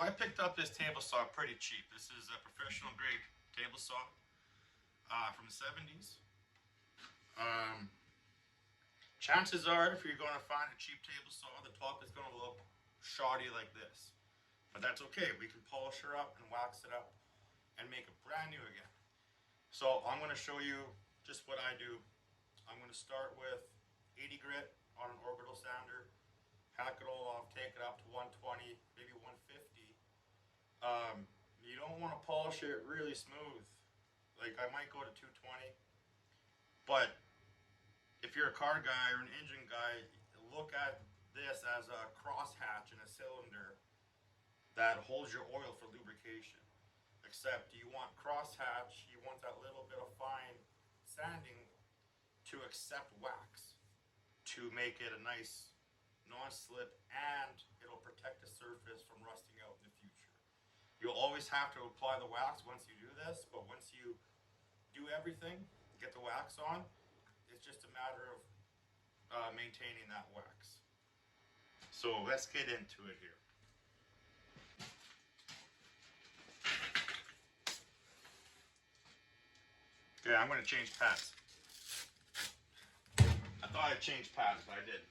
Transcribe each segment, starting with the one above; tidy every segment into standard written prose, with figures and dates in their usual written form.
I picked up this table saw pretty cheap. This is a professional grade table saw from the 70s. Um, Chances are, if you're going to find a cheap table saw, the top is going to look shoddy like this. But that's okay. We can polish her up and wax it up and make it brand new again. So I'm going to show you just what I do. I'm going to start with 80 grit on an orbital sander, hack it all off, take it up to 120, maybe 150. You don't want to polish it really smooth. Like I might go to 220, but if you're a car guy or an engine guy, look at this as a crosshatch in a cylinder that holds your oil for lubrication. Except you want crosshatch, you want that little bit of fine sanding to accept wax, to make it a nice non-slip, and it'll protect the surface from rusting out in the future. You'll always have to apply the wax once you do this, but once you do everything, get the wax on, it's just a matter of maintaining that wax. So let's get into it here. Okay, I'm going to change pads. I thought I'd change pads, but I didn't.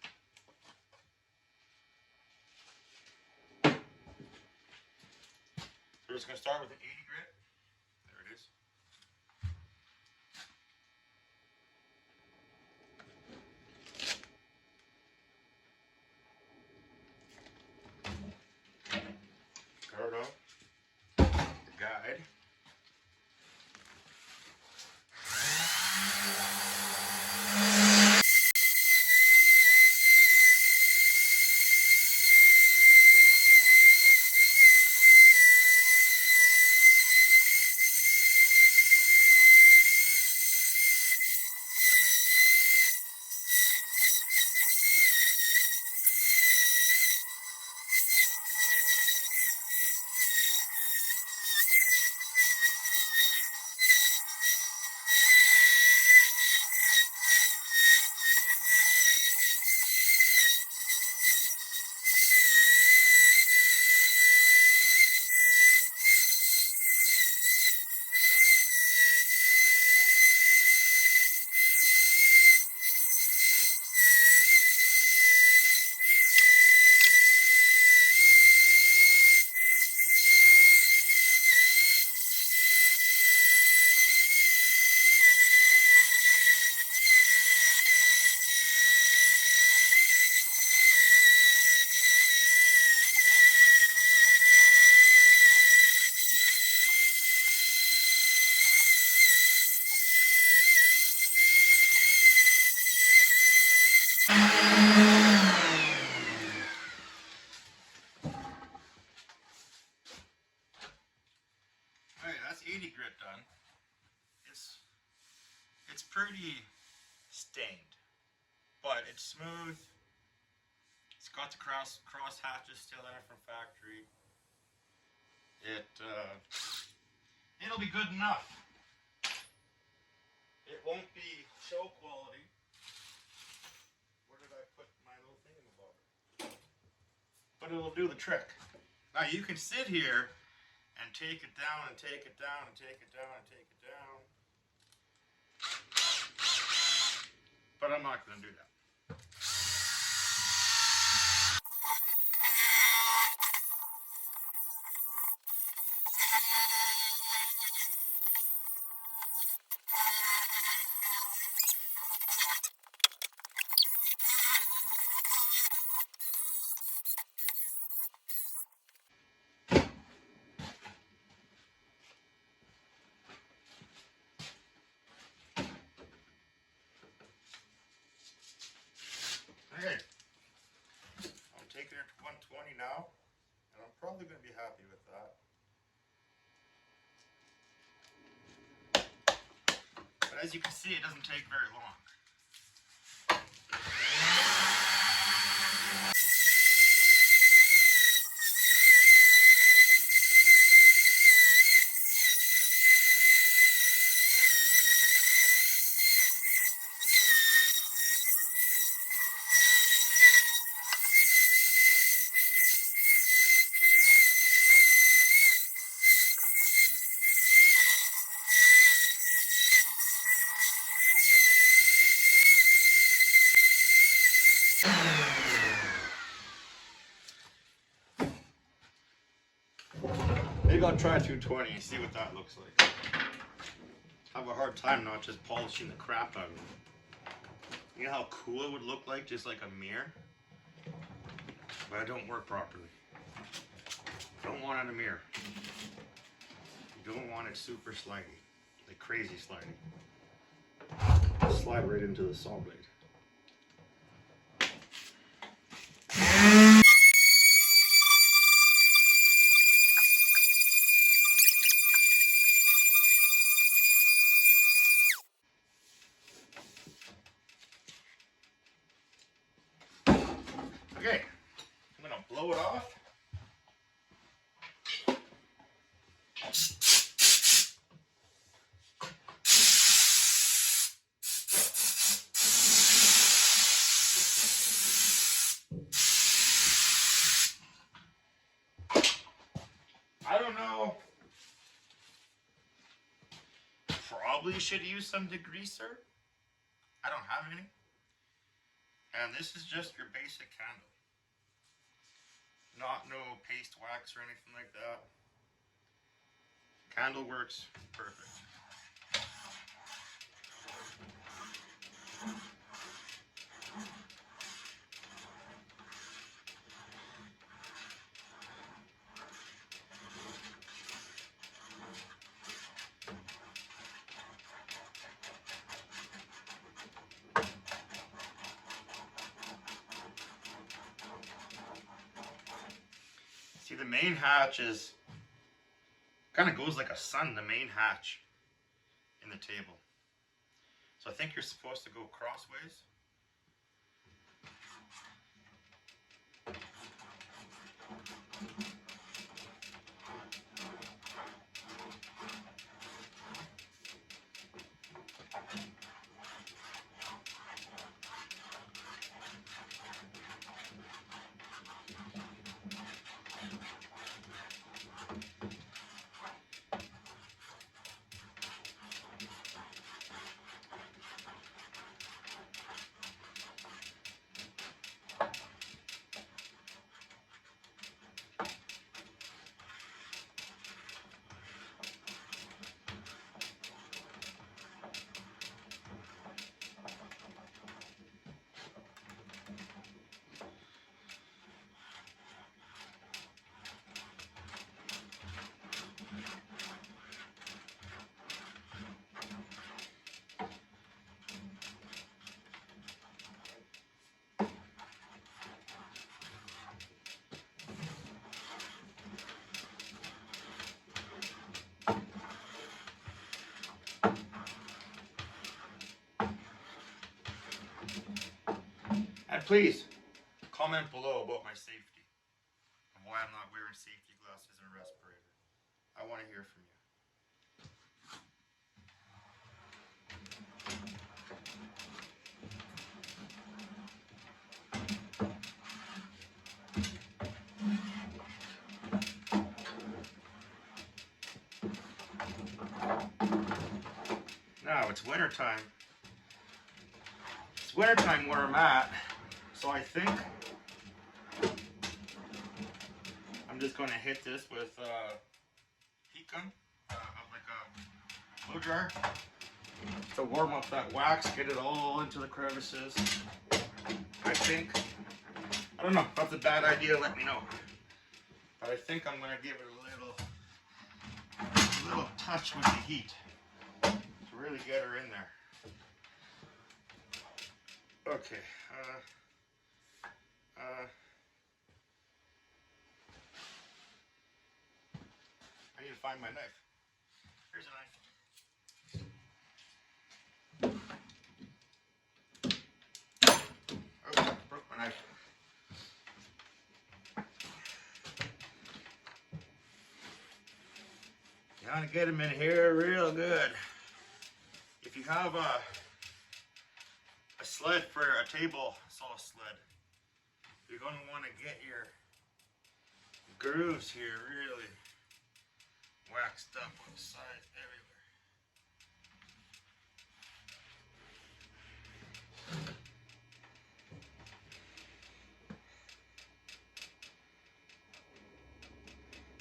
So we're just going to start with an 80 grit. There it is. Cardo, the guide. Alright, that's 80 grit done. It's pretty stained, but it's smooth. It's got the cross hatches still in it from factory. It'll be good enough. It won't be show quality. Where did I put my little thingamabobber? But it'll do the trick. Now you can sit here and take it down and take it down and take it down and take it down. But I'm not going to do that. Okay, I'm taking it to 120 now, and I'm probably going to be happy with that. But as you can see, it doesn't take very long. think I'll try 220 and see what that looks like. I have a hard time not just polishing the crap out of it. You know how cool it would look like, just like a mirror? But it don't work properly. Don't want it in a mirror. You don't want it super slidey, like crazy slidey. Slide right into the saw blade. Okay, I'm gonna blow it off. I don't know. Probably should use some degreaser. I don't have any. And this is just your basic candle. Not no paste wax or anything like that. Candle works perfect. See, the main hatch is kind of goes like a sun, the main hatch in the table. So I think you're supposed to go crossways. And please, comment below about my safety and why I'm not wearing safety glasses and a respirator. I want to hear from you. Now it's winter time. It's winter time where I'm at, so I think I'm just going to hit this with heat gun, like a blow dryer, to warm up that wax, get it all into the crevices. I think, I don't know, if that's a bad idea, let me know. But I think I'm going to give it a little touch with the heat to really get her in there. Okay. I need to find my knife. Here's a knife. Oh, broke my knife. You want to get them in here real good. If you have a sled for a table saw sled, you're going to want to get your grooves here really waxed up on the sides everywhere.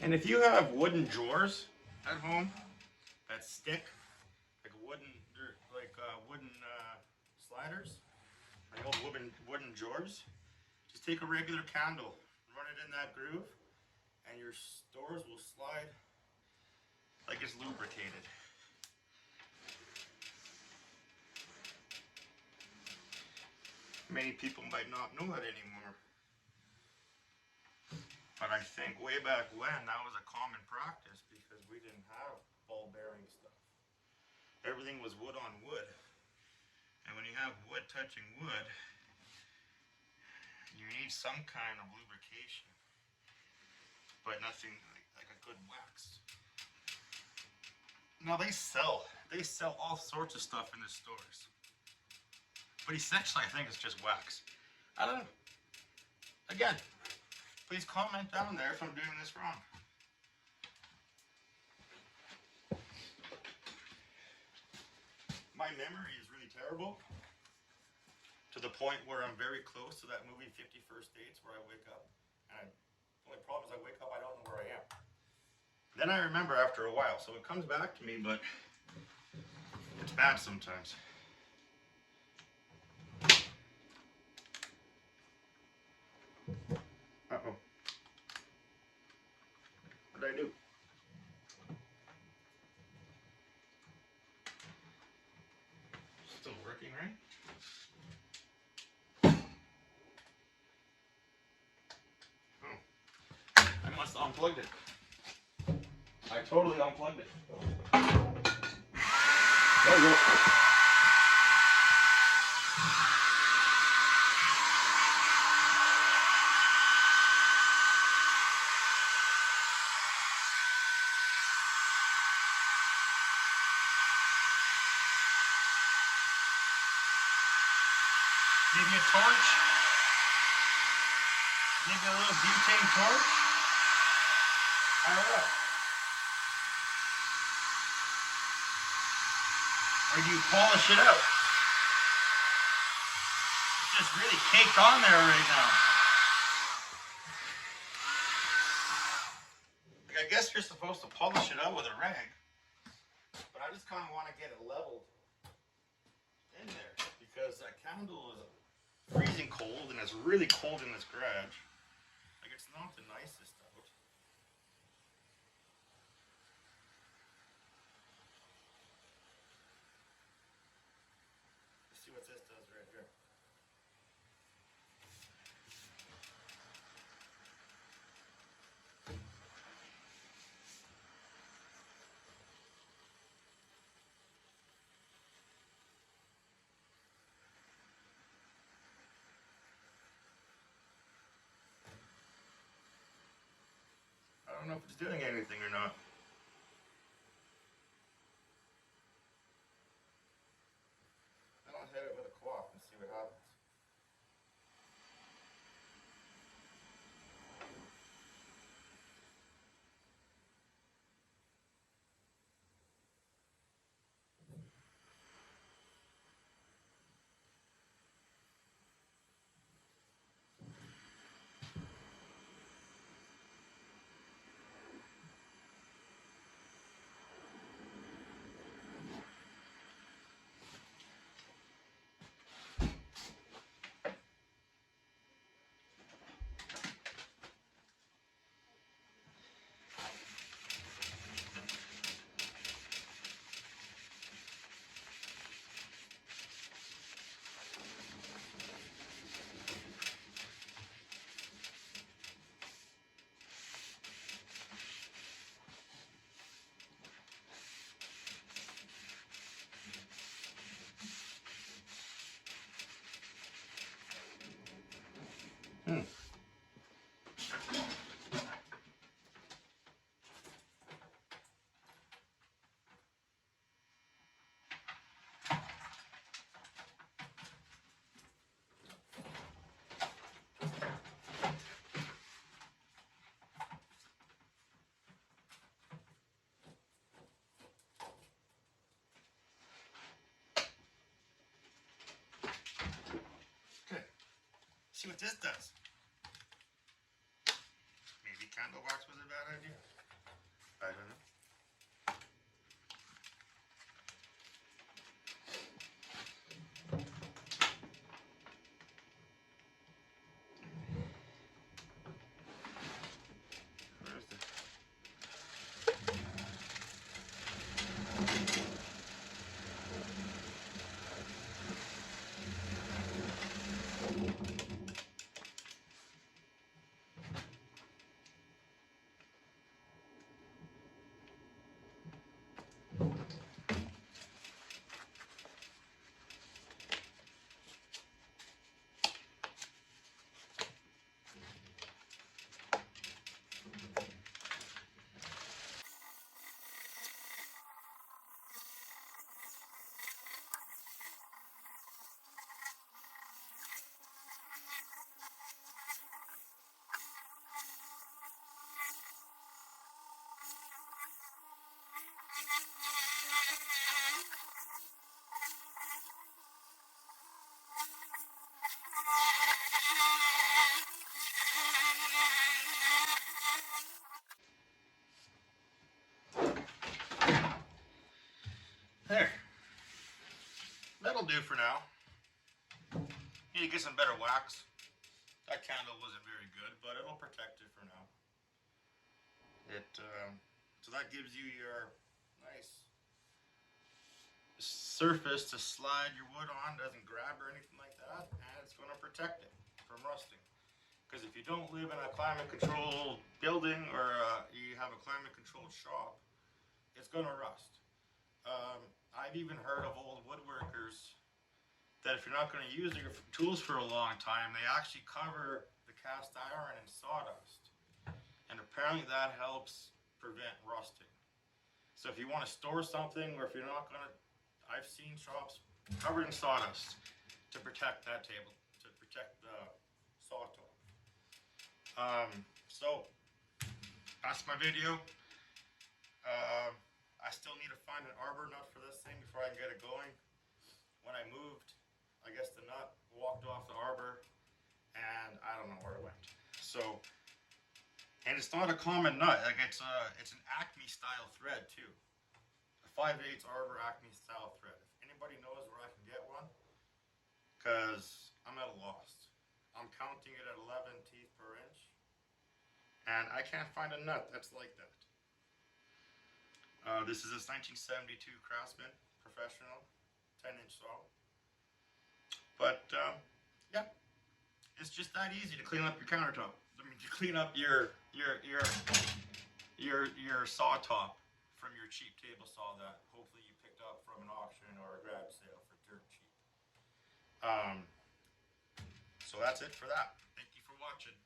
And if you have wooden drawers at home that stick, like wooden sliders, like old wooden drawers, just take a regular candle, run it in that groove, and your doors will slide like it's lubricated. Many people might not know that anymore. But I think way back when that was a common practice because we didn't have ball bearing stuff. Everything was wood on wood. And when you have wood touching wood, you need some kind of lubrication. But nothing like a good wax. Now they sell all sorts of stuff in the stores. But essentially I think it's just wax. I don't know. Again, please comment down there if I'm doing this wrong. My memory is really terrible to the point where I'm very close to that movie 50 First Dates where I wake up and the only problem is I wake up, I don't know where I am. Then I remember after a while, so it comes back to me, but it's bad sometimes. Uh-oh. What did I do? Still working, right? Oh. I must have unplugged it. I totally unplugged it. There we go. Maybe a torch. Maybe a little butane torch. I don't know. Or do you polish it out? It's just really caked on there right now. Like, I guess you're supposed to polish it out with a rag. But I just kind of want to get it leveled in there. Because that candle is freezing cold and it's really cold in this garage. Like, it's not the nicest out. Let's see what this does right here. I don't know if it's doing anything or not. I'll hit it with a cloth and see what happens. See what this does. Maybe candle wax was a bad idea. I don't know. Where's the... There. That'll do for now. Need to get some better wax. That candle wasn't very good, but it'll protect it for now. So that gives you your nice surface to slide your wood on. Doesn't grab or anything like that, and it's going to protect it from rusting. Because if you don't live in a climate-controlled building or you have a climate-controlled shop, it's going to rust. I've even heard of old woodworkers that if you're not going to use your tools for a long time, they actually cover the cast iron in sawdust. And apparently that helps prevent rusting. So if you want to store something, or if you're not going to, I've seen shops covered in sawdust to protect that table, to protect the saw top. So that's my video. I still need to find an arbor nut for this thing before I can get it going. When I moved, I guess the nut walked off the arbor, and I don't know where it went. So, and it's not a common nut. Like it's an Acme style thread too. A 5/8 arbor Acme style thread. If anybody knows where I can get one, because I'm at a loss. I'm counting it at 11 teeth per inch, and I can't find a nut that's like that. This is a 1972 Craftsman Professional 10-inch saw. But yeah, it's just that easy to clean up your countertop. I mean, to clean up your saw top from your cheap table saw that hopefully you picked up from an auction or a garage sale for dirt cheap. So that's it for that. Thank you for watching.